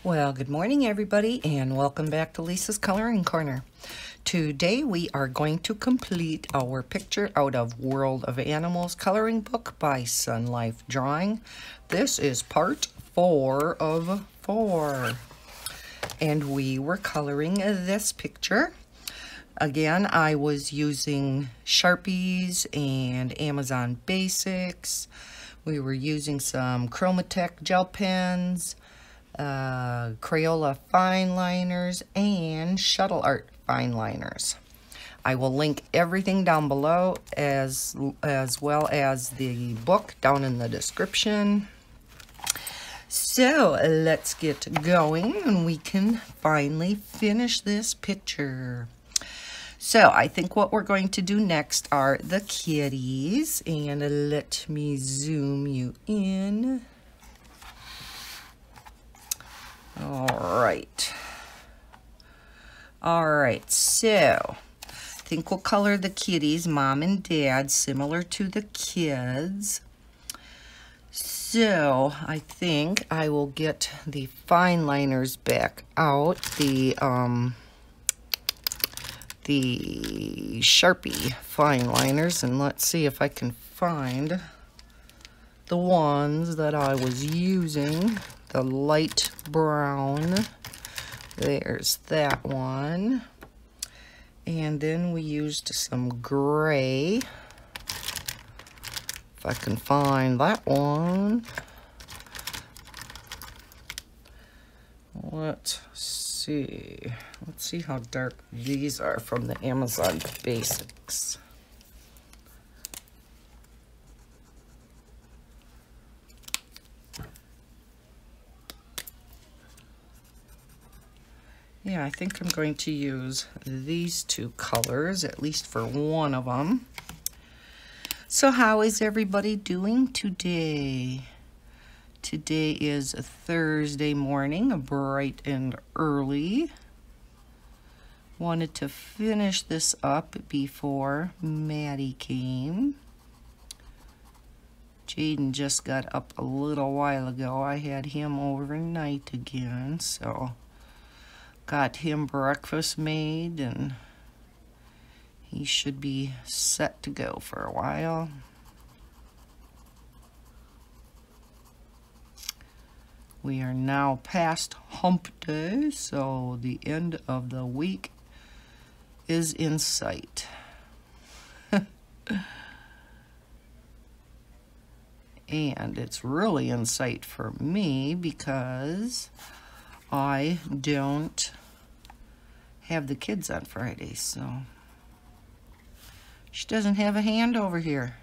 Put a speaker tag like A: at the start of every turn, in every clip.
A: Well, good morning everybody and welcome back to Lisa's Coloring Corner. Today we are going to complete our picture out of World of Animals coloring book by Sunlife Drawing. This is part 4 of 4. And we were coloring this picture. Again, I was using Sharpies and Amazon Basics. We were using some Chromatech gel pens, Crayola fine liners, and Shuttle Art fine liners. I will link everything down below as well as the book down in the description. So let's get going and we can finally finish this picture. So I think what we're going to do next are the kitties, and let me zoom you in. All right, so I think we'll color the kitties, mom and dad, similar to the kids. So I think I will get the fine liners back out, the Sharpie fine liners, and let's see if I can find the ones that I was using. The light brown, there's that one, and then we used some gray, if I can find that one. Let's see how dark these are from the Amazon Basics. Yeah, I think I'm going to use these two colors, at least for one of them. So how is everybody doing today? Today is a Thursday morning, bright and early. Wanted to finish this up before Maddie came. Jaden just got up a little while ago. I had him overnight again, so got him breakfast made, and he should be set to go for a while. We are now past hump day, so the end of the week is in sight. And it's really in sight for me because I don't have the kids on Friday, so she doesn't have a hand over here.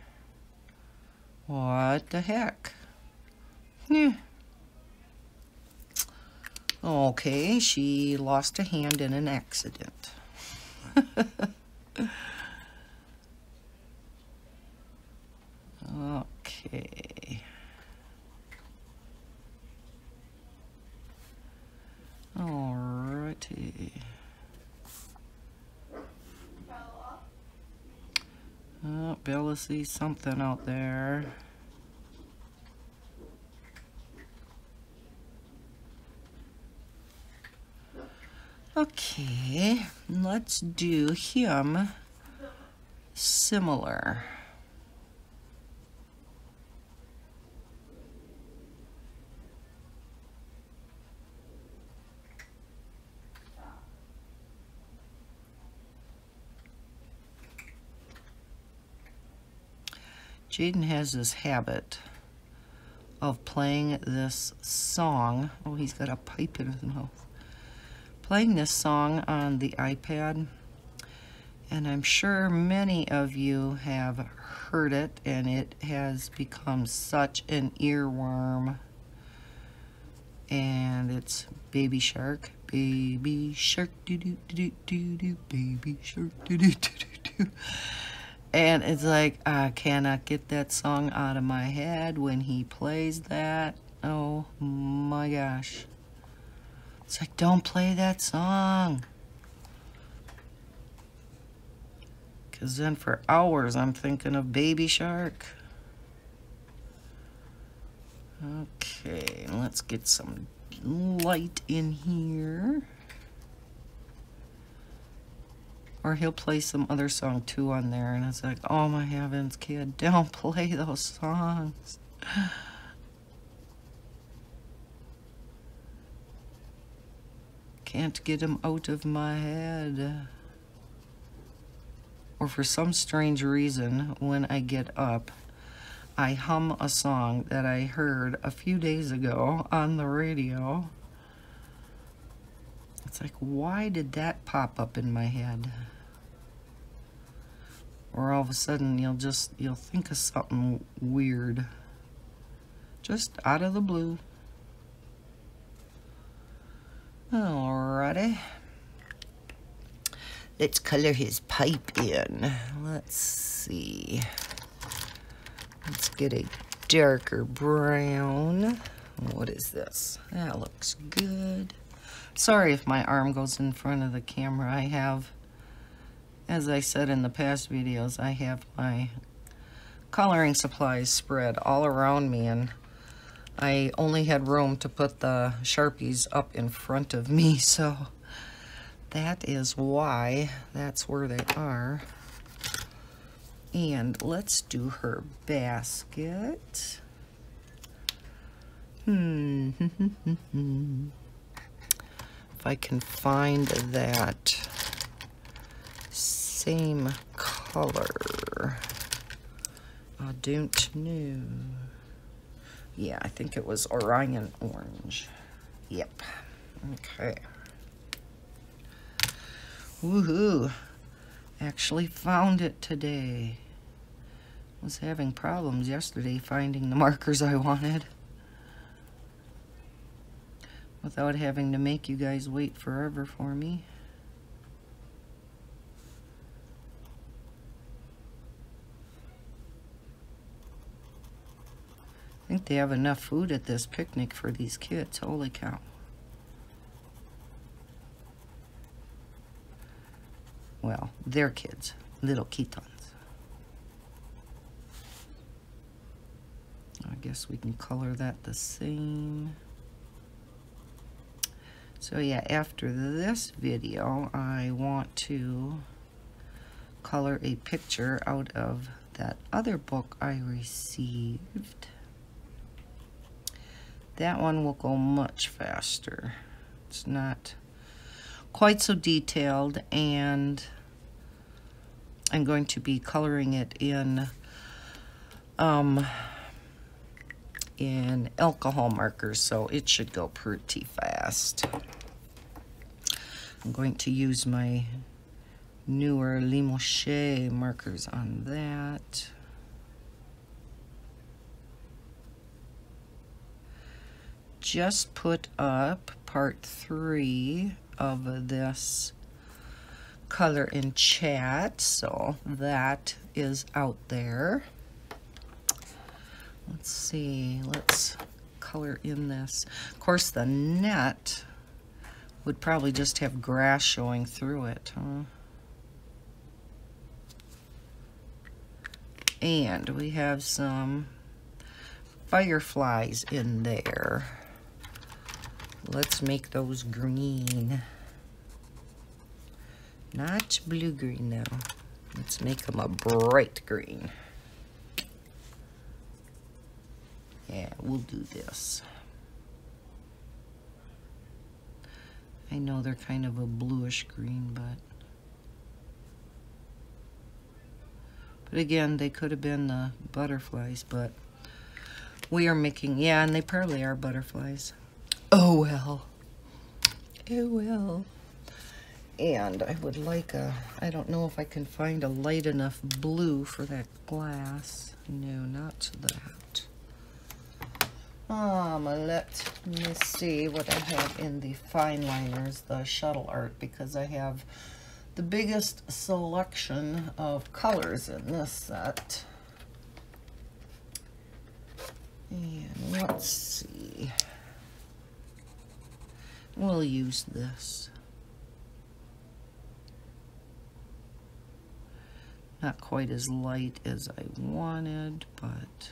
A: What the heck? Yeah. Okay, she lost a hand in an accident. Okay. Alrighty. Oh, Bella sees something out there. Okay, let's do him similar. Jaden has this habit of playing this song. Oh, he's got a pipe in his mouth. Playing this song on the iPad, and I'm sure many of you have heard it, and it has become such an earworm. And it's Baby Shark, Baby Shark, do do do do do, Baby Shark, do do do do do. And it's like, I cannot get that song out of my head when he plays that. Oh my gosh. It's like, don't play that song. Because then for hours I'm thinking of Baby Shark. Okay, let's get some light in here. Or he'll play some other song too on there, and it's like, oh my heavens, kid, don't play those songs. Can't get him out of my head. Or for some strange reason, when I get up, I hum a song that I heard a few days ago on the radio. It's like, why did that pop up in my head? Or all of a sudden you'll think of something weird. Just out of the blue. Alrighty. Let's color his pipe in. Let's see. Let's get a darker brown. What is this? That looks good. Sorry if my arm goes in front of the camera. I have, as I said in the past videos, I have my coloring supplies spread all around me, and I only had room to put the Sharpies up in front of me, so that is why that's where they are. And let's do her basket. If I can find that same color. I don't know. Yeah, I think it was Orion Orange. Yep. Okay. Woohoo. Actually found it today. Was having problems yesterday finding the markers I wanted. Without having to make you guys wait forever for me. I think they have enough food at this picnic for these kids. Holy cow. Well, their kids, little Kitons. I guess we can color that the same. So yeah, after this video, I want to color a picture out of that other book I received. That one will go much faster. It's not quite so detailed, and I'm going to be coloring it in alcohol markers, so it should go pretty fast. I'm going to use my newer Limoges markers on that. Just put up part 3 of this color in chat, so that is out there. Let's see, let's color in this. Of course, the net would probably just have grass showing through it, huh? And we have some fireflies in there. Let's make those green. Not blue-green now. Let's make them a bright green. Yeah, we'll do this. I know they're kind of a bluish green, but again, they could have been the butterflies, but we are making, yeah, and they probably are butterflies. Oh well. Oh well. And I would like a, I don't know if I can find a light enough blue for that glass. No, not that. Let me see what I have in the fine liners, the shuttle art, because I have the biggest selection of colors in this set. And let's see. We'll use this. Not quite as light as I wanted, but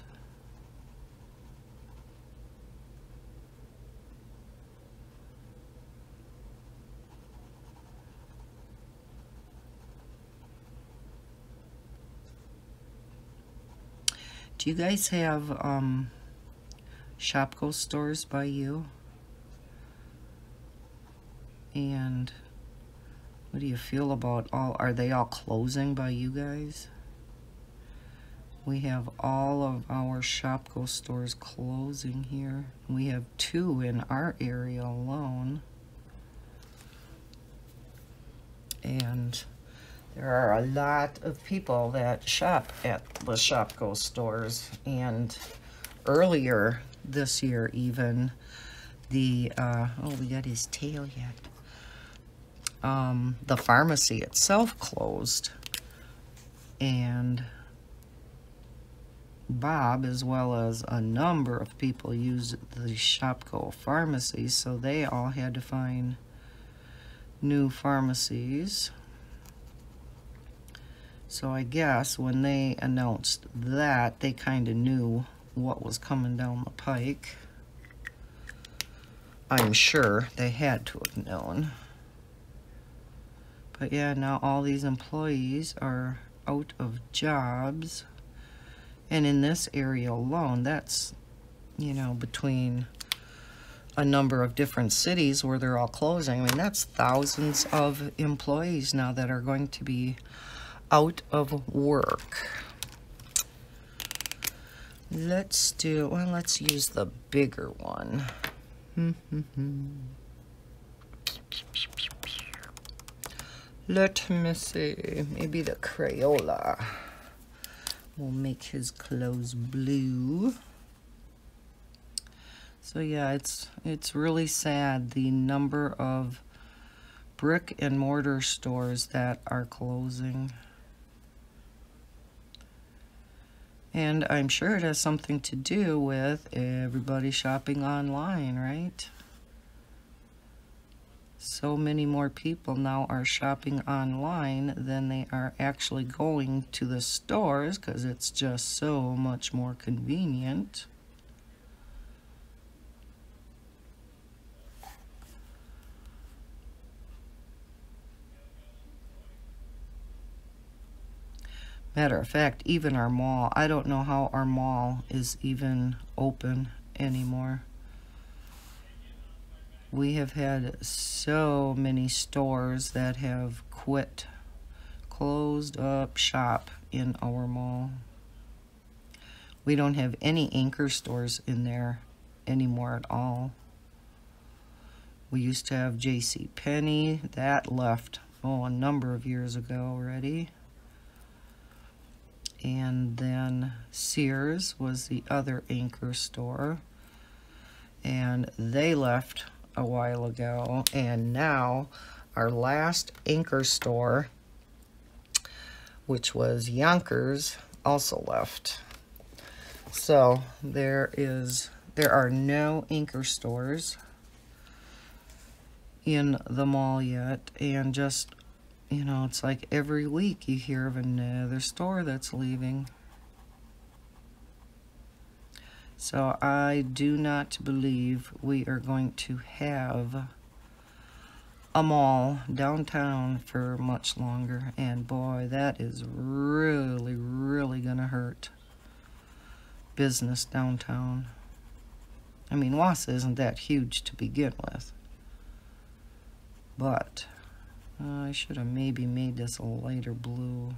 A: Do you guys have Shopko stores by you? And what do you feel about are they all closing by you guys? We have all of our Shopko stores closing here. We have 2 in our area alone. And there are a lot of people that shop at the Shopko stores. And earlier this year even, the, oh, we got his tail yet. The pharmacy itself closed. And Bob, as well as a number of people, used the Shopko pharmacy, so they all had to find new pharmacies. So I guess when they announced that, they kind of knew what was coming down the pike. I'm sure they had to have known. But yeah, now all these employees are out of jobs. And in this area alone, that's, you know, between a number of different cities where they're all closing. I mean, that's thousands of employees now that are going to be out of work. Let's use the bigger one. Let me see, maybe the Crayola. We'll make his clothes blue. So yeah, it's really sad, the number of brick and mortar stores that are closing. And I'm sure it has something to do with everybody shopping online, right? So many more people now are shopping online than they are actually going to the stores because it's just so much more convenient. Matter of fact, even our mall, I don't know how our mall is even open anymore. We have had so many stores that have closed up shop in our mall. We don't have any anchor stores in there anymore at all. We used to have J.C. Penney, that left, a number of years ago already. And then Sears was the other anchor store, and they left a while ago. And now our last anchor store, which was Yonkers, also left. So there are no anchor stores in the mall yet, and just, you know, it's like every week you hear of another store that's leaving. So I do not believe we are going to have a mall downtown for much longer. And boy, that is really, really gonna hurt business downtown. I mean, Wausau isn't that huge to begin with. But I should have maybe made this a lighter blue.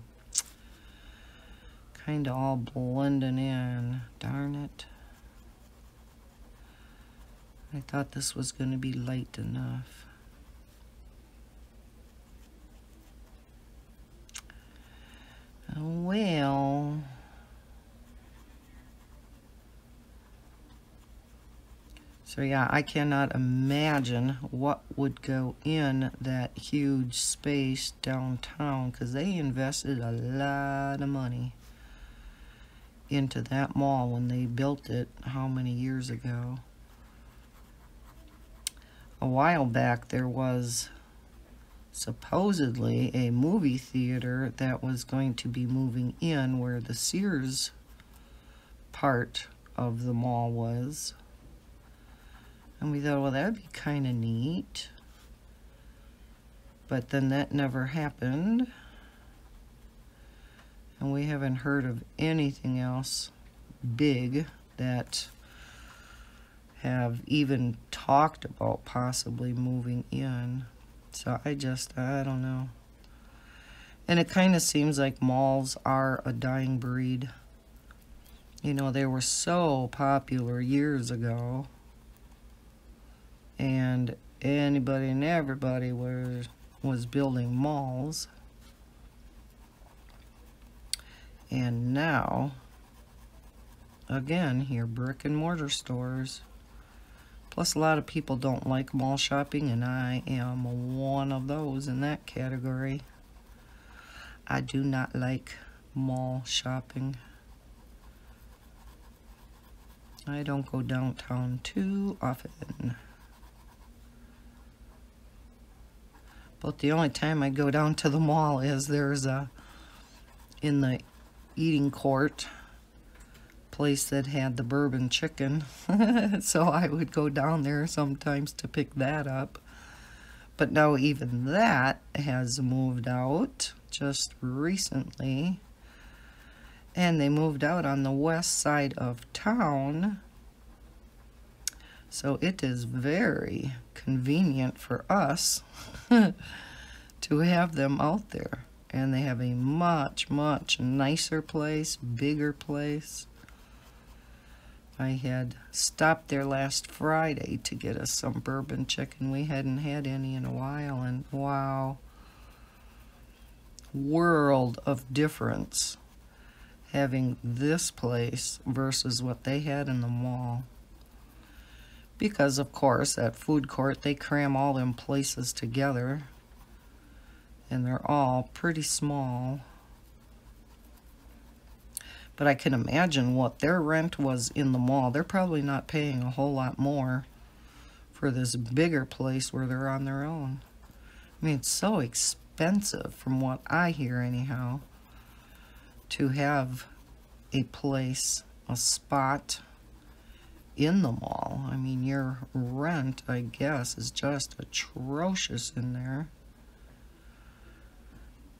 A: Kind of all blending in. Darn it. I thought this was going to be light enough. Well, so yeah, I cannot imagine what would go in that huge space downtown, because they invested a lot of money into that mall when they built it how many years ago. A while back there was supposedly a movie theater that was going to be moving in where the Sears part of the mall was. And we thought, well, that would be kind of neat. But then that never happened. And we haven't heard of anything else big that have even talked about possibly moving in. So I don't know. And it kind of seems like malls are a dying breed. You know, they were so popular years ago, and anybody and everybody was building malls. And now, again, here, brick and mortar stores. Plus, a lot of people don't like mall shopping, and I am one of those in that category. I do not like mall shopping. I don't go downtown too often. But the only time I go down to the mall is there's in the eating court place that had the bourbon chicken. So I would go down there sometimes to pick that up. But now even that has moved out just recently. And they moved out on the west side of town. So it is very convenient for us to have them out there. And they have a much, much nicer place, bigger place. I had stopped there last Friday to get us some bourbon chicken. We hadn't had any in a while, and wow, world of difference having this place versus what they had in the mall. Because, of course, at food court, they cram all them places together, and they're all pretty small. But I can imagine what their rent was in the mall. They're probably not paying a whole lot more for this bigger place where they're on their own. I mean, it's so expensive, from what I hear anyhow, to have a place, a spot in the mall. I mean, your rent, I guess, is just atrocious in there.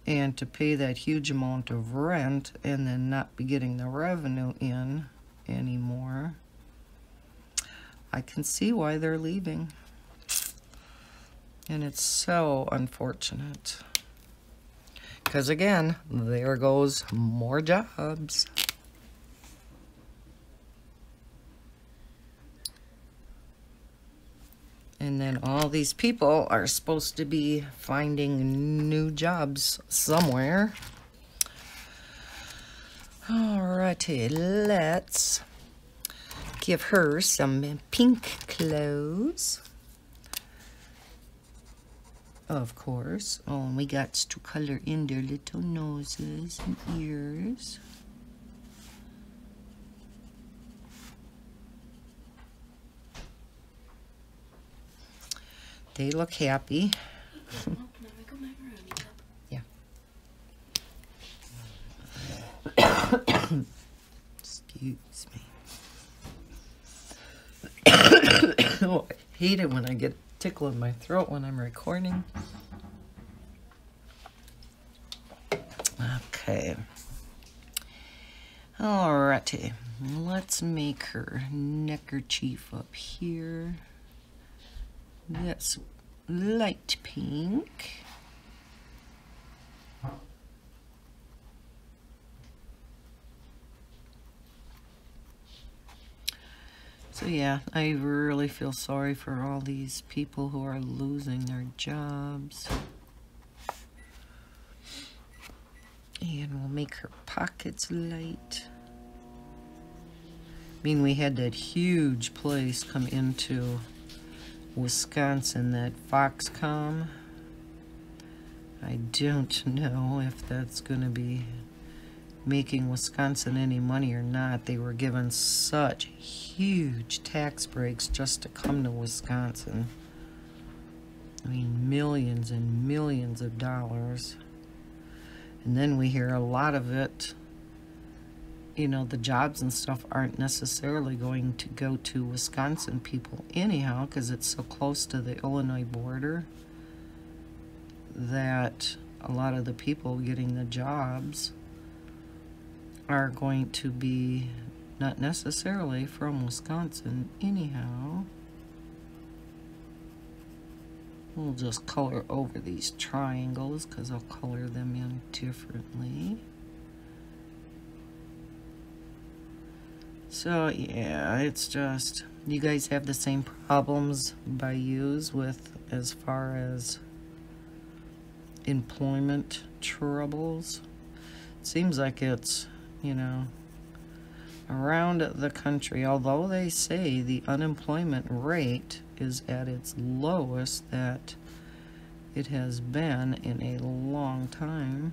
A: And to pay that huge amount of rent and then not be getting the revenue in anymore, I can see why they're leaving. And it's so unfortunate. Because again, there goes more jobs. And then all these people are supposed to be finding new jobs somewhere. Alrighty, let's give her some pink clothes. Of course. Oh, and we got to color in their little noses and ears. They look happy. Yeah. Excuse me. Oh, I hate it when I get tickle in my throat when I'm recording. Okay. Alrighty. Let's make her neckerchief up here. That's light pink. So yeah, I really feel sorry for all these people who are losing their jobs. And we'll make her pockets light. I mean, we had that huge place come into Wisconsin, that Foxconn. I don't know if that's going to be making Wisconsin any money or not. They were given such huge tax breaks just to come to Wisconsin. I mean, millions and millions of dollars. And then we hear a lot of it, you know, the jobs and stuff aren't necessarily going to go to Wisconsin people anyhow, because it's so close to the Illinois border that a lot of the people getting the jobs are going to be Not necessarily from Wisconsin anyhow. We'll just color over these triangles because I'll color them in differently. So yeah, it's just, you guys have the same problems by use with as far as employment troubles. It seems like it's, you know, around the country, although they say the unemployment rate is at its lowest that it has been in a long time.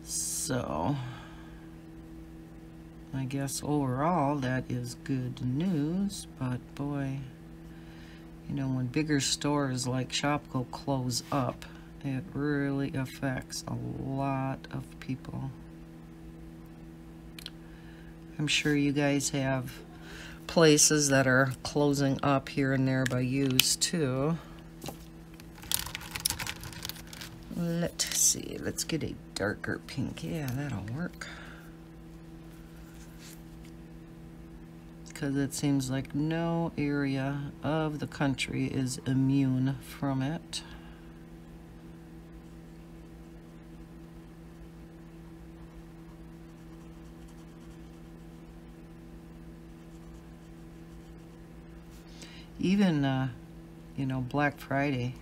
A: So I guess overall that is good news, but boy, you know, when bigger stores like Shopko close up, it really affects a lot of people. I'm sure you guys have places that are closing up here and there by use too. Let's see, let's get a darker pink. Yeah, that'll work. Because it seems like no area of the country is immune from it. Even, you know, Black Friday,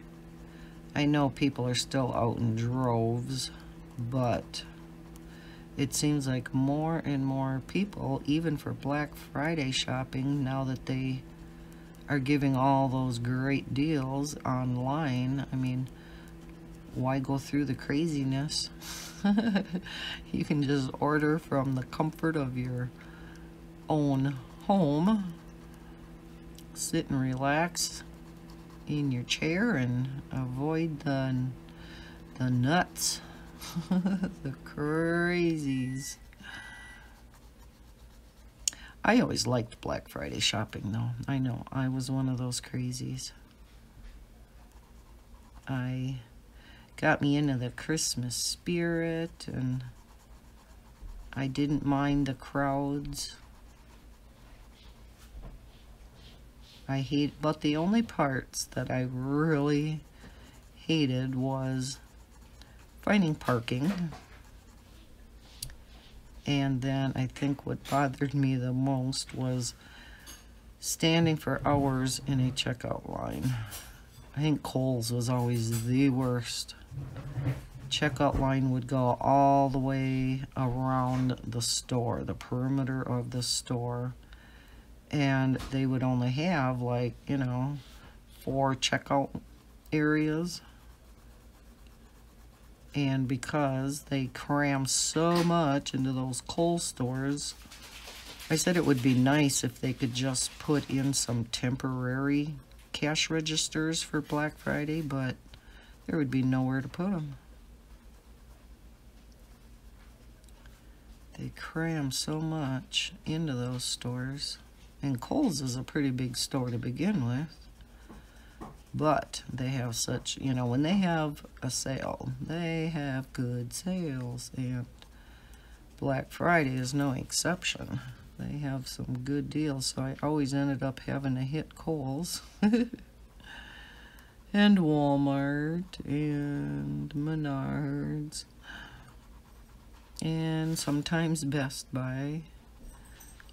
A: I know people are still out in droves, but it seems like more and more people, even for Black Friday shopping, now that they are giving all those great deals online, I mean, why go through the craziness? You can just order from the comfort of your own home. Sit and relax in your chair and avoid the nuts, the crazies. I always liked Black Friday shopping though. I know, I was one of those crazies. I got me into the Christmas spirit, and I didn't mind the crowds. But the only parts that I really hated was finding parking. And then I think what bothered me the most was standing for hours in a checkout line. I think Kohl's was always the worst. Checkout line would go all the way around the store, the perimeter of the store. And they would only have, like, you know, 4 checkout areas. And because they cram so much into those Kohl's stores, I said it would be nice if they could just put in some temporary cash registers for Black Friday, but there would be nowhere to put them. They cram so much into those stores. And Kohl's is a pretty big store to begin with. But they have such, you know, when they have a sale, they have good sales. And Black Friday is no exception. They have some good deals. So I always ended up having to hit Kohl's. And Walmart. And Menards. And sometimes Best Buy.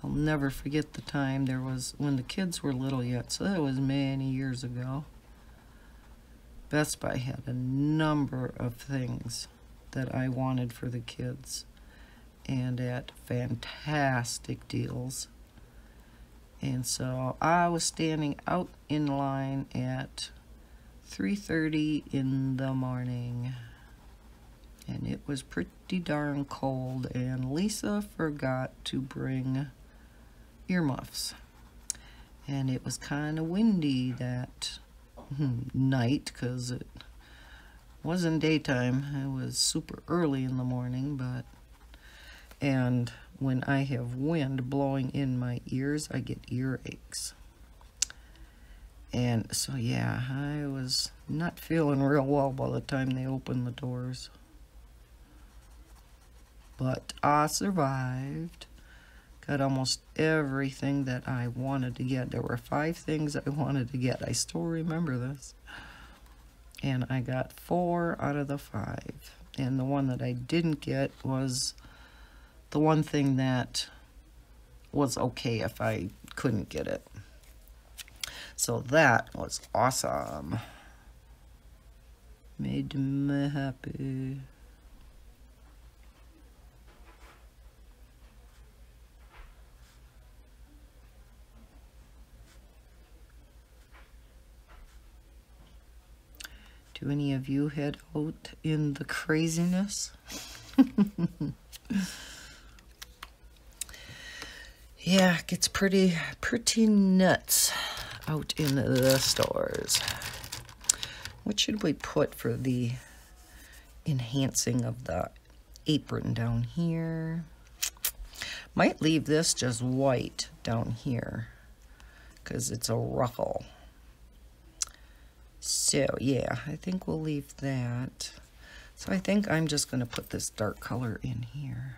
A: I'll never forget the time there was, when the kids were little yet, so that was many years ago. Best Buy had a number of things that I wanted for the kids, and at fantastic deals. And so I was standing out in line at 3:30 in the morning. And it was pretty darn cold, and Lisa forgot to bring earmuffs. And it was kind of windy that night, because it wasn't daytime. It was super early in the morning, and when I have wind blowing in my ears, I get earaches. And so yeah, I was not feeling real well by the time they opened the doors. but I survived. Got almost everything that I wanted to get. There were 5 things I wanted to get. I still remember this. And I got 4 out of the 5. And the one that I didn't get was the one thing that was okay if I couldn't get it. So that was awesome. Made me happy. Do any of you head out in the craziness? Yeah, it gets pretty nuts out in the stores. What should we put for the enhancing of the apron down here? Might leave this just white down here because it's a ruffle. So yeah, I think we'll leave that. So I think I'm just going to put this dark color in here.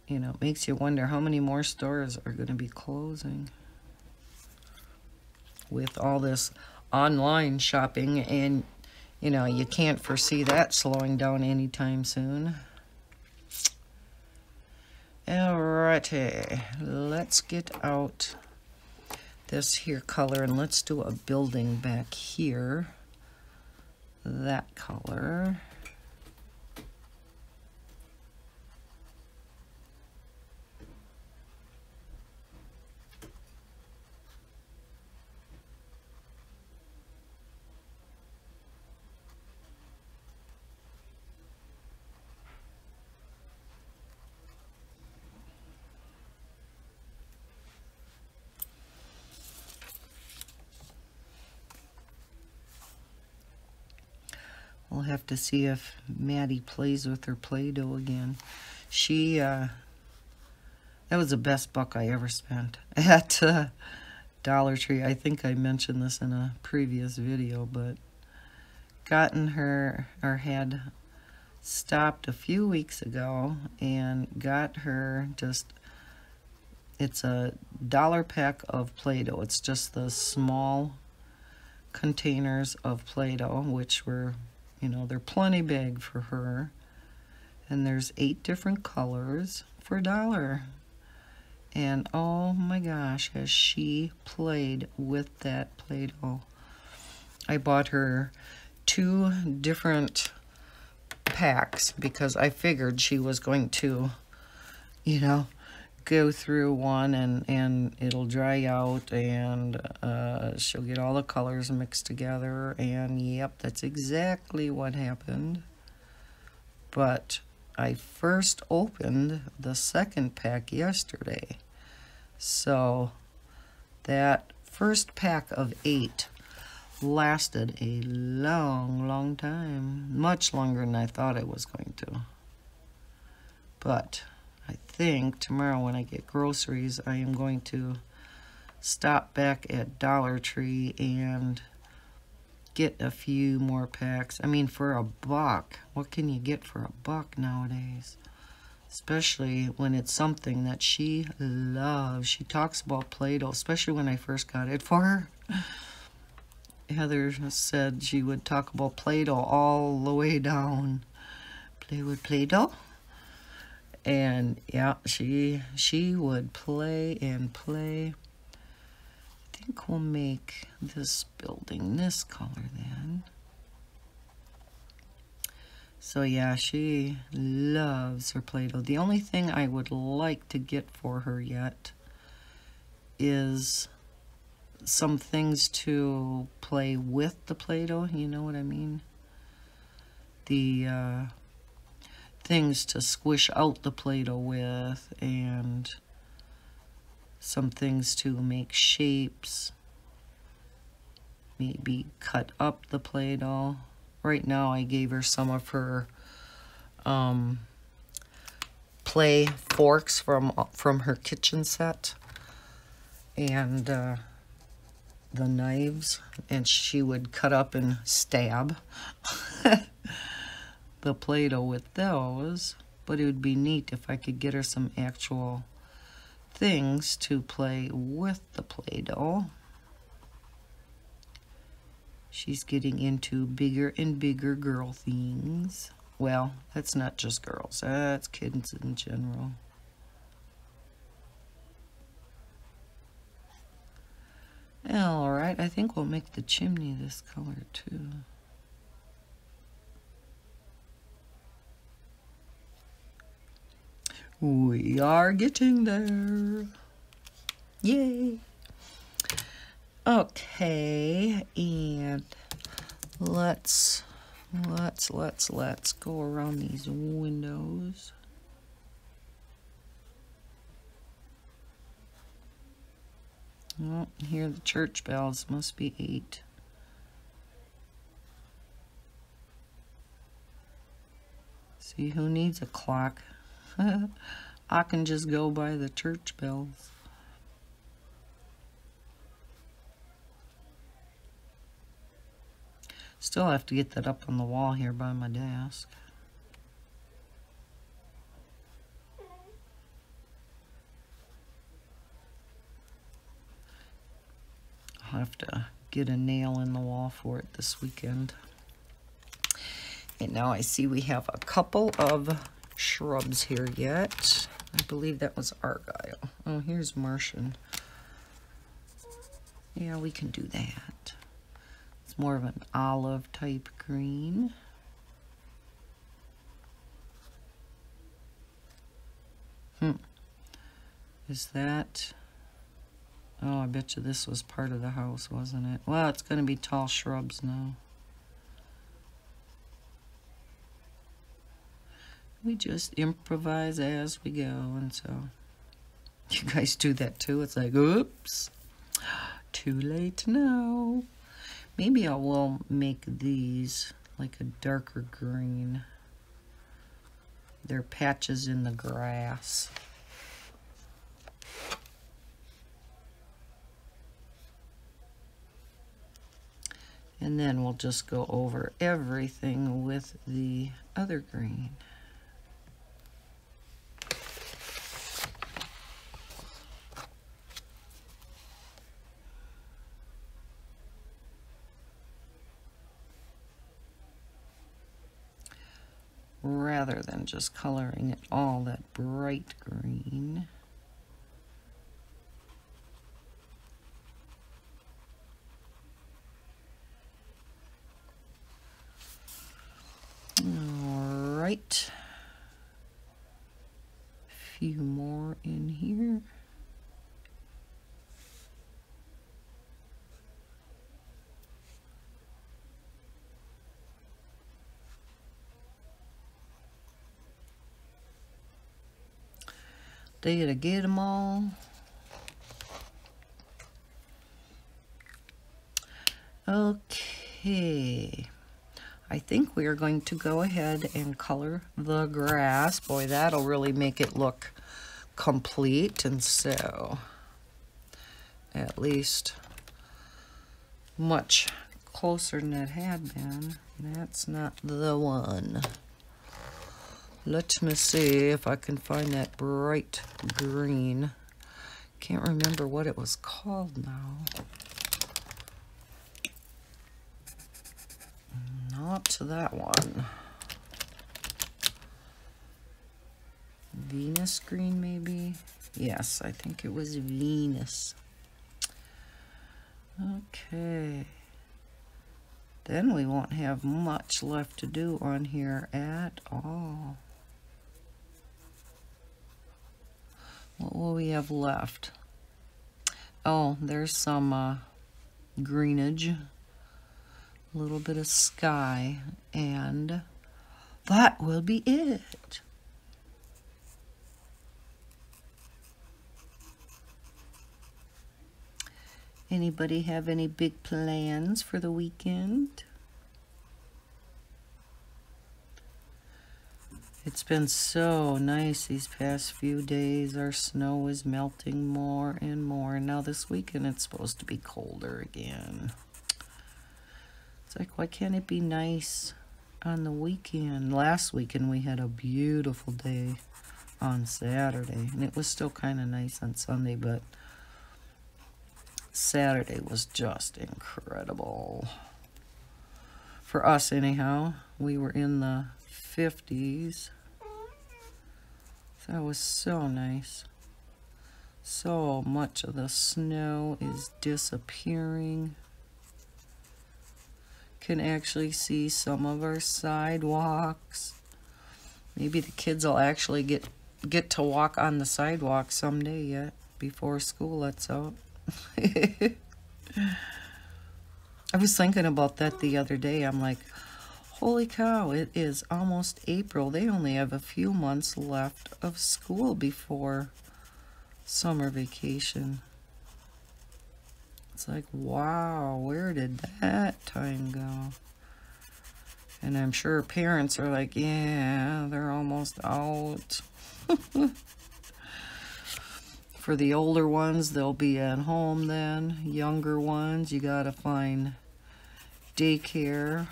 A: You know, it makes you wonder how many more stores are going to be closing with all this online shopping, and you know, you can't foresee that slowing down anytime soon. Alrighty, let's get out this here color and let's do a building back here. That color. We'll have to see if Maddie plays with her Play-Doh again. She, that was the best buck I ever spent at Dollar Tree. I think I mentioned this in a previous video, but gotten her, or had stopped a few weeks ago and got her just, it's a $1 pack of Play-Doh. It's just the small containers of Play-Doh, which were, you know, they're plenty big for her. And there's 8 different colors for $1. And oh my gosh, has she played with that Play-Doh. I bought her 2 different packs because I figured she was going to, you know, go through one and it'll dry out and she'll get all the colors mixed together, and yep, that's exactly what happened. But I first opened the second pack yesterday, so that first pack of 8 lasted a long time, much longer than I thought it was going to. But I think tomorrow when I get groceries, I am going to stop back at Dollar Tree and get a few more packs. I mean, for $1, what can you get for $1 nowadays? Especially when it's something that she loves. She talks about Play-Doh, especially when I first got it for her. Heather said she would talk about Play-Doh all the way down. Play with Play-Doh? And yeah, she would play and play. I think we'll make this building this color then. So yeah, she loves her Play-Doh. The only thing I would like to get for her yet is some things to play with the Play-Doh, you know what I mean? The things to squish out the Play-Doh with, and some things to make shapes, maybe cut up the Play-Doh. Right now I gave her some of her play forks from her kitchen set, and the knives, and she would cut up and stab the Play-Doh with those. But it would be neat if I could get her some actual things to play with the Play-Doh. She's getting into bigger and bigger girl things. Well, that's not just girls, that's kids in general. Alright, I think we'll make the chimney this color too. We are getting there. Yay. Okay, and let's go around these windows. Oh, here the church bells must be 8. See, who needs a clock? I can just go by the church bells. Still have to get that up on the wall here by my desk. I'll have to get a nail in the wall for it this weekend. And now I see we have a couple of shrubs here yet. I believe that was Argyle. Oh, here's Martian. Yeah, we can do that. It's more of an olive type green. Is that... Oh, I bet you this was part of the house, wasn't it? Well, it's going to be tall shrubs now. We just improvise as we go, and so you guys do that too. It's like, oops, too late now. Maybe I will make these like a darker green. They're patches in the grass. And then we'll just go over everything with the other green. Rather than just coloring it all that bright green. All right. A few more in here. Did I get them all? Okay. I think we are going to go ahead and color the grass. Boy, that'll really make it look complete. And so, at least much closer than it had been. That's not the one. Let me see if I can find that bright green. Can't remember what it was called now. Not that one. Venus green, maybe? Yes, I think it was Venus. Okay. Then we won't have much left to do on here at all. What will we have left? Oh, there's some greenage, a little bit of sky, and that will be it. Anybody have any big plans for the weekend? It's been so nice these past few days. Our snow is melting more and more. And now this weekend it's supposed to be colder again. It's like, why can't it be nice on the weekend? Last weekend we had a beautiful day on Saturday. And it was still kind of nice on Sunday, but Saturday was just incredible. For us anyhow, we were in the 50s. That was so nice. So much of the snow is disappearing. Can actually see some of our sidewalks. Maybe the kids will actually get to walk on the sidewalk someday yet before school lets out. I was thinking about that the other day. I'm like, holy cow, it is almost April. They only have a few months left of school before summer vacation. It's like, wow, where did that time go? And I'm sure parents are like, yeah, they're almost out. For the older ones, they'll be at home then. Younger ones, you gotta find daycare.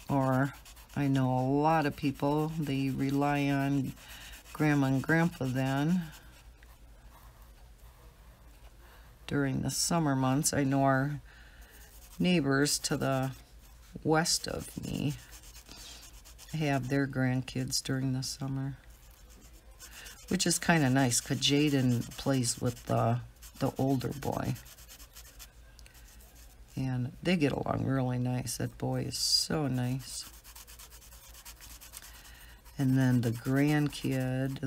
A: Or I know a lot of people, they rely on Grandma and Grandpa then. During the summer months, I know our neighbors to the west of me have their grandkids during the summer. Which is kind of nice, because Jaden plays with the older boy. And they get along really nice. That boy is so nice. And then the grandson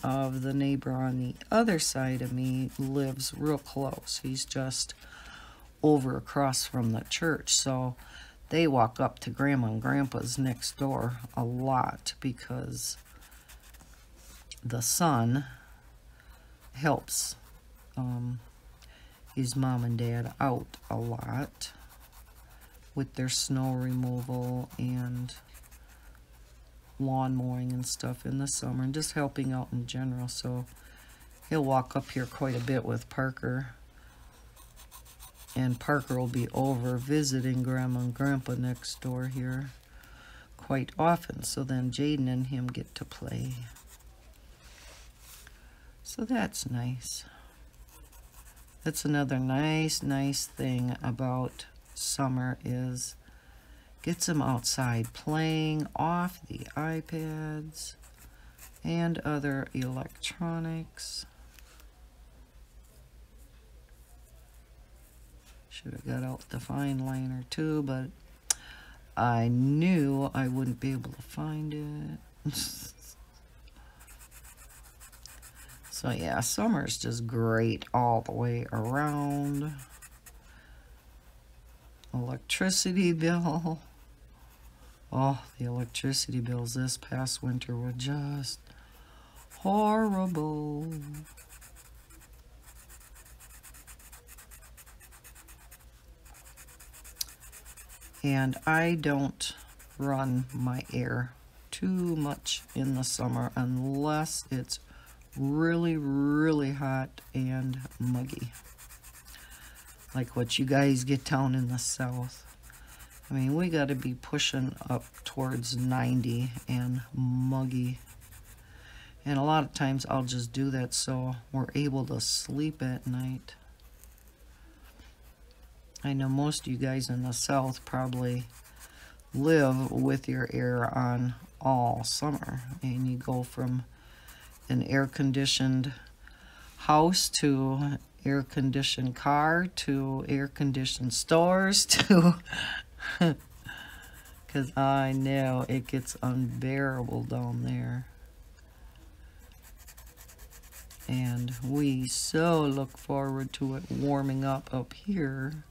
A: of the neighbor on the other side of me lives real close. He's just over across from the church. So they walk up to Grandma and Grandpa's next door a lot because the son helps his mom and dad out a lot with their snow removal and lawn mowing and stuff in the summer, and just helping out in general. So he'll walk up here quite a bit with Parker, and Parker will be over visiting Grandma and Grandpa next door here quite often. So then Jaden and him get to play. So that's nice. That's another nice thing about summer is gets them outside playing off the iPads and other electronics. Should have got out the fine liner too, but I knew I wouldn't be able to find it. So yeah, summer's just great all the way around. Electricity bill. Oh, the electricity bills this past winter were just horrible. And I don't run my air too much in the summer unless it's really hot and muggy, like what you guys get down in the south. I mean, we got to be pushing up towards 90 and muggy, and a lot of times I'll just do that so we're able to sleep at night. I know most of you guys in the south probably live with your air on all summer, and you go from an air-conditioned house to air-conditioned car to air-conditioned stores to because I know it gets unbearable down there, and we so look forward to it warming up here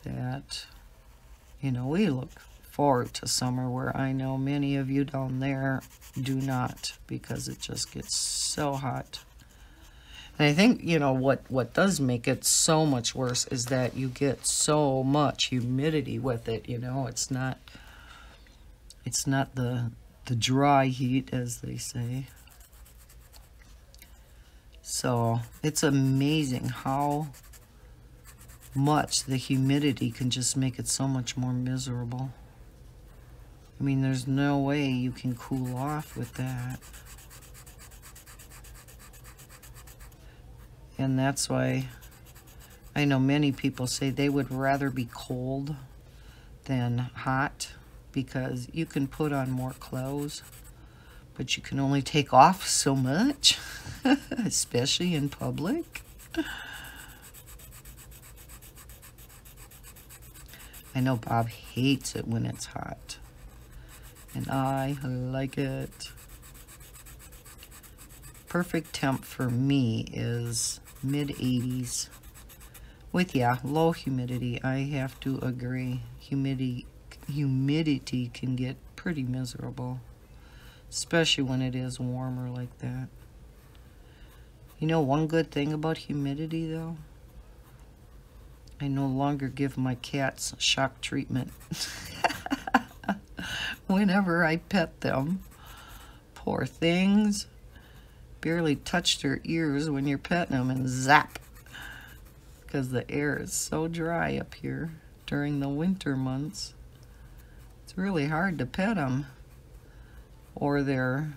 A: that, you know, we look forward to summer, where I know many of you down there do not, because it just gets so hot. And I think, you know, what does make it so much worse is that you get so much humidity with it, you know. It's not It's not the dry heat, as they say. So it's amazing how much the humidity can just make it so much more miserable. I mean, there's no way you can cool off with that. And that's why I know many people say they would rather be cold than hot, because you can put on more clothes, but you can only take off so much, especially in public. I know Bob hates it when it's hot, and I like it. Perfect temp for me is mid-80s with, yeah, low humidity. I have to agree. Humidity can get pretty miserable, especially when it is warmer like that. You know, one good thing about humidity, though, I no longer give my cats shock treatment whenever I pet them. Poor things. Barely touch their ears when you're petting them, and zap, because the air is so dry up here during the winter months. It's really hard to pet them, or their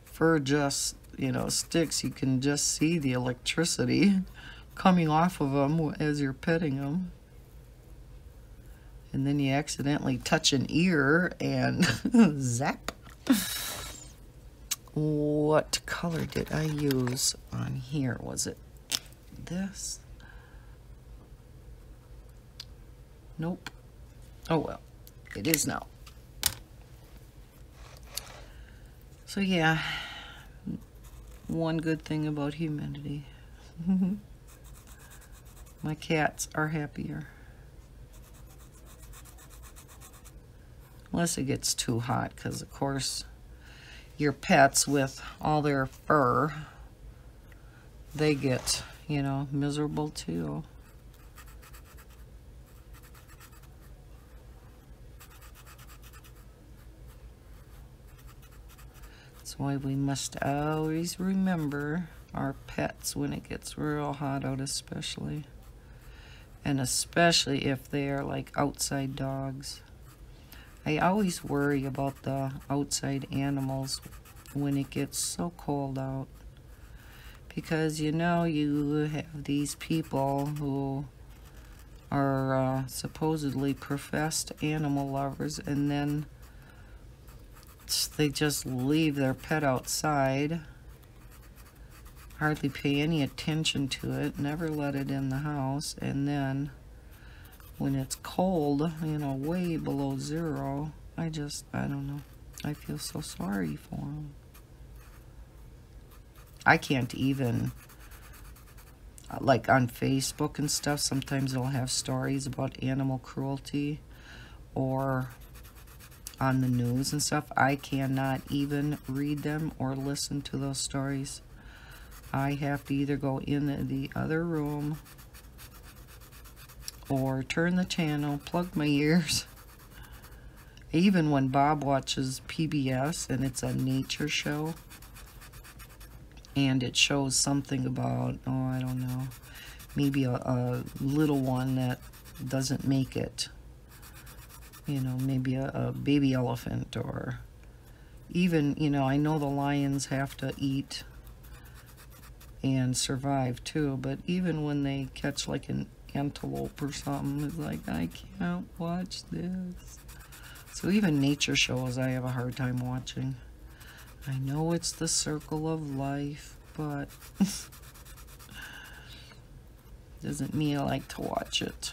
A: fur just, you know, sticks. You can just see the electricity coming off of them as you're petting them. And then you accidentally touch an ear and zap. What color did I use on here? Was it this? Nope. Oh well, it is now. So yeah, one good thing about humidity. My cats are happier. Unless it gets too hot, because of course your pets, with all their fur, they get, you know, miserable too. That's why we must always remember our pets when it gets real hot out, especially. And especially if they are like outside dogs. I always worry about the outside animals when it gets so cold out, because you know, you have these people who are supposedly professed animal lovers, and then they just leave their pet outside, hardly pay any attention to it, never let it in the house, and then when it's cold, you know, way below zero, I don't know. I feel so sorry for them. I can't even, like on Facebook and stuff, sometimes they'll have stories about animal cruelty, or on the news and stuff. I cannot even read them or listen to those stories. I have to either go in the other room or turn the channel, plug my ears. Even when Bob watches PBS and it's a nature show, and it shows something about, oh, I don't know, maybe a little one that doesn't make it, you know, maybe a baby elephant, or even, you know, I know the lions have to eat and survive too, but even when they catch like an antelope or something, it's like, I can't watch this. So even nature shows I have a hard time watching. I know it's the circle of life, but doesn't mean I like to watch it.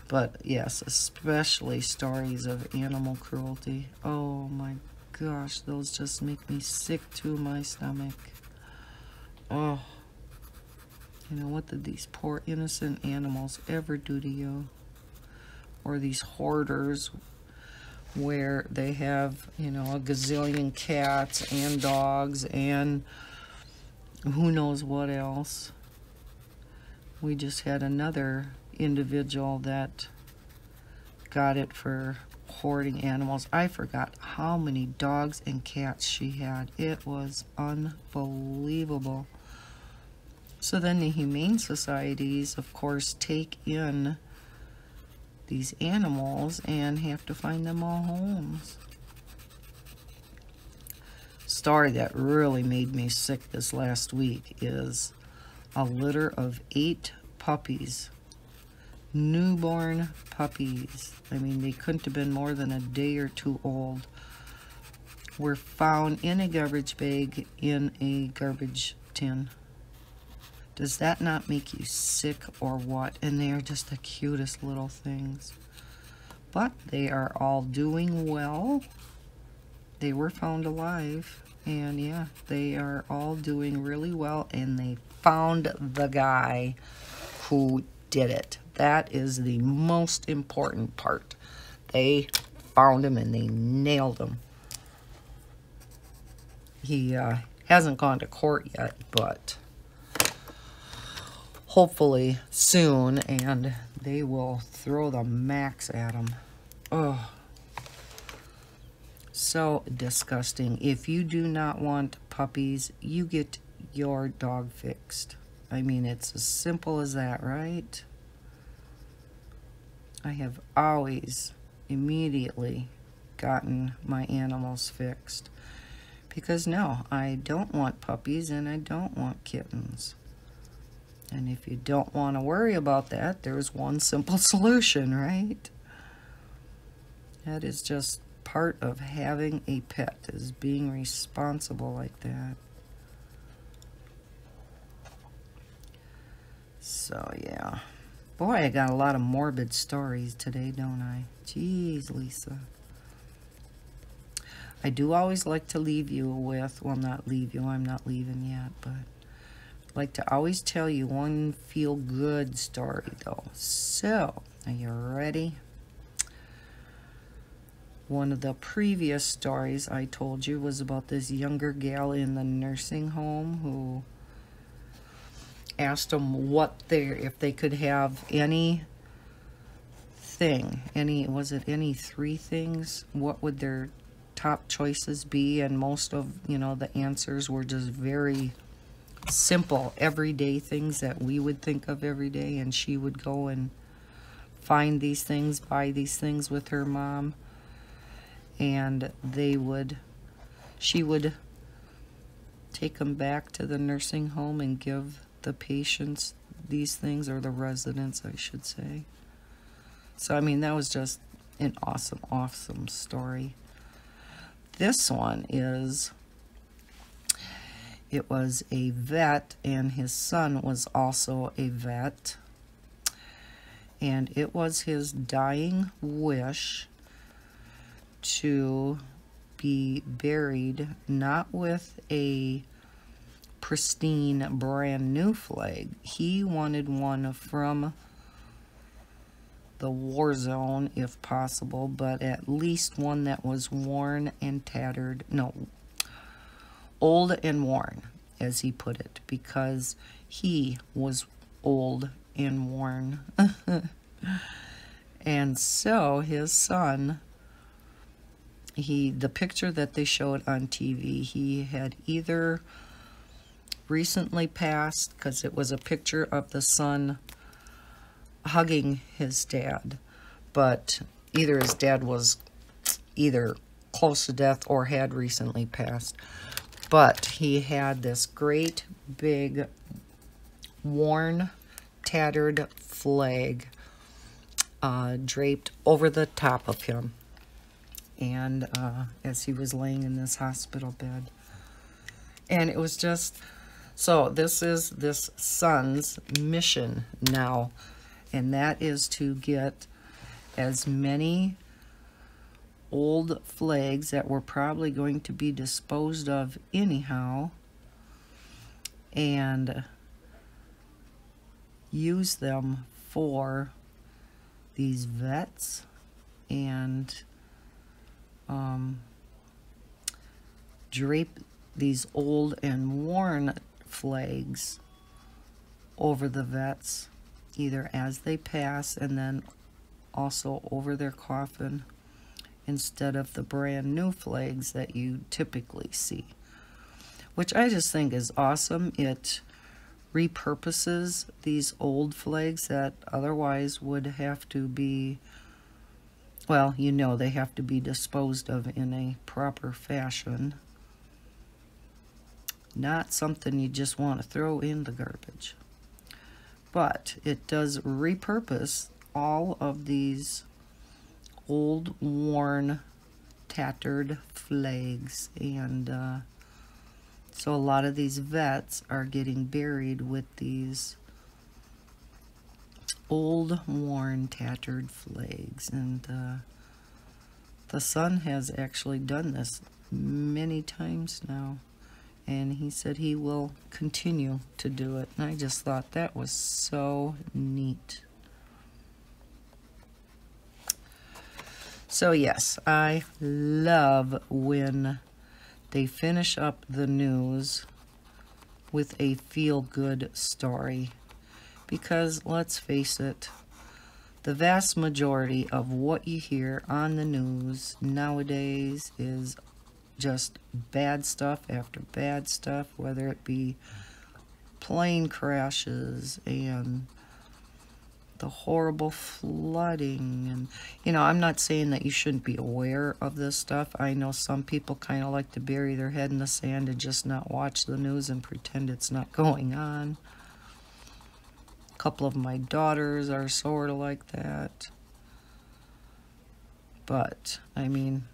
A: But yes, especially stories of animal cruelty. Oh my gosh, those just make me sick to my stomach. Oh, you know, what did these poor innocent animals ever do to you? Or these hoarders where they have, you know, a gazillion cats and dogs and who knows what else. We just had another individual that got it for hoarding animals. I forgot how many dogs and cats she had. It was unbelievable. So then the humane societies, of course, take in these animals and have to find them all homes. Story that really made me sick this last week is a litter of 8 puppies. Newborn puppies. I mean, they couldn't have been more than a day or 2 old. Were found in a garbage bag in a garbage tin. Does that not make you sick or what? And they are just the cutest little things. But they are all doing well. They were found alive. And yeah, they are all doing really well. And they found the guy who did it. That is the most important part. They found him and they nailed him. He hasn't gone to court yet, but hopefully soon, and they will throw the max at him. Oh, so disgusting. If you do not want puppies, you get your dog fixed. I mean, it's as simple as that, right? I have always immediately gotten my animals fixed. Because no, I don't want puppies and I don't want kittens. And if you don't want to worry about that, there's one simple solution, right? That is just part of having a pet, is being responsible like that. So, yeah. Boy, I got a lot of morbid stories today, don't I? Jeez, Lisa. I do always like to leave you with, well, not leave you, I'm not leaving yet, but like to always tell you one feel-good story, though. So, are you ready? One of the previous stories I told you was about this younger gal in the nursing home who asked them if they could have any 3 things, what would their top choices be? And most of, the answers were just very simple, everyday things that we would think of every day, and she would go and find these things, buy these things with her mom, and she would take them back to the nursing home and give the patients these things, or the residents, I should say. So, I mean, that was just an awesome, awesome story. This one is, it was a vet, and his son was also a vet. And it was his dying wish to be buried not with a pristine brand new flag. He wanted one from the war zone if possible, but at least one that was worn and tattered. No, old and worn, as he put it, because he was old and worn. And so his son, the picture that they showed on TV, he had either recently passed, because it was a picture of the son hugging his dad, but either his dad was either close to death or had recently passed. But he had this great big worn, tattered flag draped over the top of him, and as he was laying in this hospital bed. And it was just, so this is this son's mission now, and that is to get as many old flags that were probably going to be disposed of anyhow, and use them for these vets, and drape these old and worn flags over the vets, either as they pass and then also over their coffin. instead of the brand new flags that you typically see, which I just think is awesome. It repurposes these old flags that otherwise would have to be, well, you know, they have to be disposed of in a proper fashion. Not something you just want to throw in the garbage. But it does repurpose all of these old, worn, tattered flags, and so a lot of these vets are getting buried with these old, worn, tattered flags. And the son has actually done this many times now, and he said he will continue to do it. And I just thought that was so neat. So yes, I love when they finish up the news with a feel-good story, because let's face it, the vast majority of what you hear on the news nowadays is just bad stuff after bad stuff, whether it be plane crashes and the horrible flooding. And you know, I'm not saying that you shouldn't be aware of this stuff. I know some people kind of like to bury their head in the sand and just not watch the news and pretend it's not going on. A couple of my daughters are sort of like that. But I mean,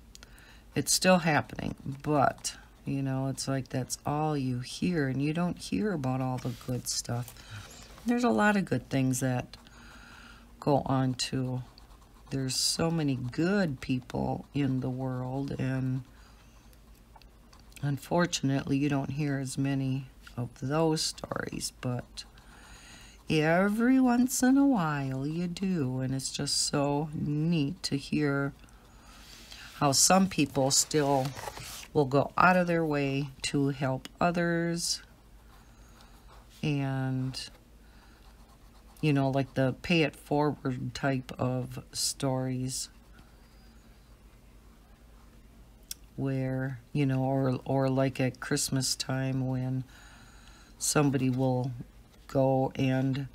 A: it's still happening, but you know, it's like that's all you hear, and you don't hear about all the good stuff. There's a lot of good things that go on too. There's so many good people in the world, and unfortunately you don't hear as many of those stories, but every once in a while you do, and it's just so neat to hear how some people still will go out of their way to help others. And you know, like the pay it forward type of stories, where, you know, or like at Christmas time when somebody will go and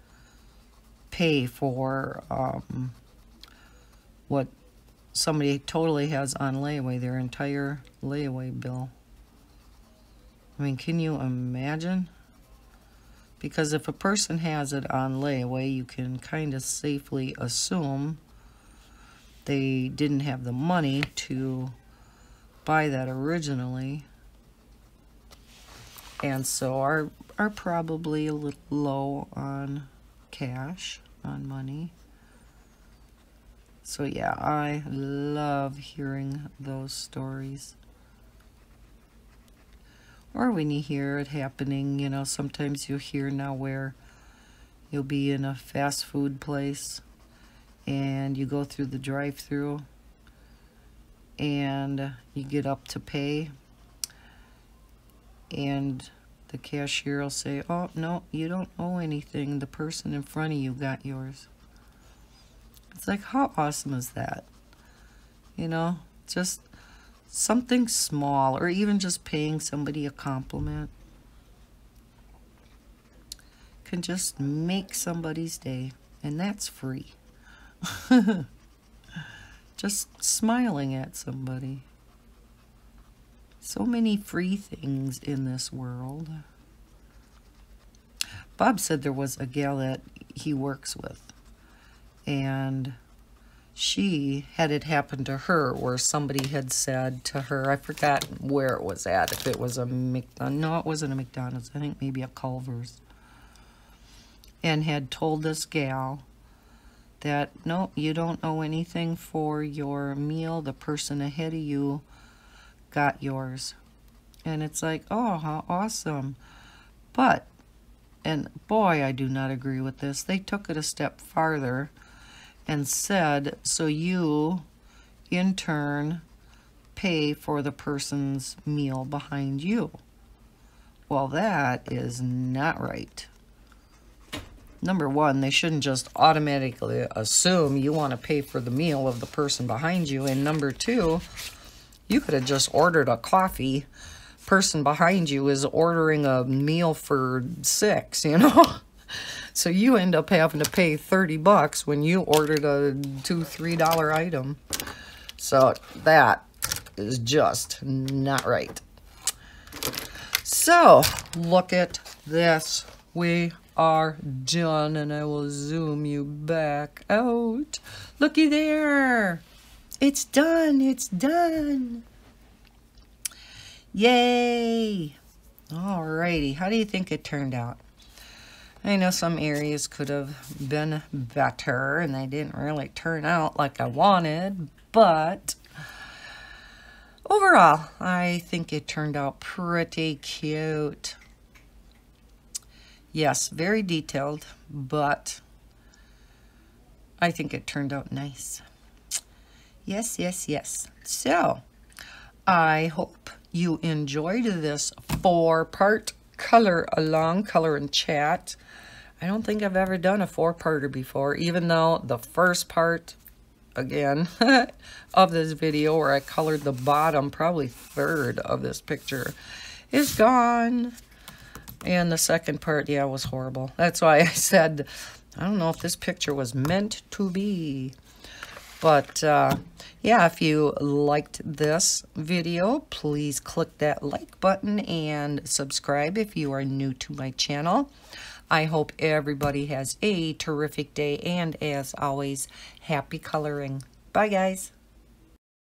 A: pay for what somebody totally has on layaway, their entire layaway bill. I mean, can you imagine? Because if a person has it on layaway, you can kind of safely assume they didn't have the money to buy that originally, and so are probably a little low on cash, on money. So yeah, I love hearing those stories. Or when you hear it happening, you know, sometimes you'll hear now where you'll be in a fast food place and you go through the drive-thru and you get up to pay, and the cashier will say, "Oh, no, you don't owe anything. The person in front of you got yours." It's like, how awesome is that? You know, just something small, or even just paying somebody a compliment, can just make somebody's day, and that's free. Just smiling at somebody. So many free things in this world. Bob said there was a gal that he works with, and she had it happen to her where somebody had said to her, I forgot where it was at, if it was a no, it wasn't a McDonald's, I think maybe a Culver's, and had told this gal that, no, you don't owe anything for your meal, the person ahead of you got yours. And it's like, oh, how awesome. But, and boy, I do not agree with this, they took it a step farther and said, so you, in turn, pay for the person's meal behind you. Well, that is not right. number one, they shouldn't just automatically assume you want to pay for the meal of the person behind you. And number two, you could have just ordered a coffee. Person behind you is ordering a meal for 6, you know? So you end up having to pay 30 bucks when you ordered a $2-3 item. So that is just not right. So look at this. We are done, and I will zoom you back out. Looky there. It's done. It's done. Yay. Alrighty. How do you think it turned out? I know some areas could have been better, and they didn't really turn out like I wanted, but overall, I think it turned out pretty cute. Yes, very detailed, but I think it turned out nice. Yes, yes, yes. So, I hope you enjoyed this 4-part color and chat. I don't think I've ever done a 4-parter before, even though the first part, again, of this video where I colored the bottom, probably third of this picture, is gone. And the second part, yeah, was horrible. That's why I said, I don't know if this picture was meant to be. But, yeah, if you liked this video, please click that like button and subscribe if you are new to my channel. I hope everybody has a terrific day, and as always, happy coloring. Bye, guys.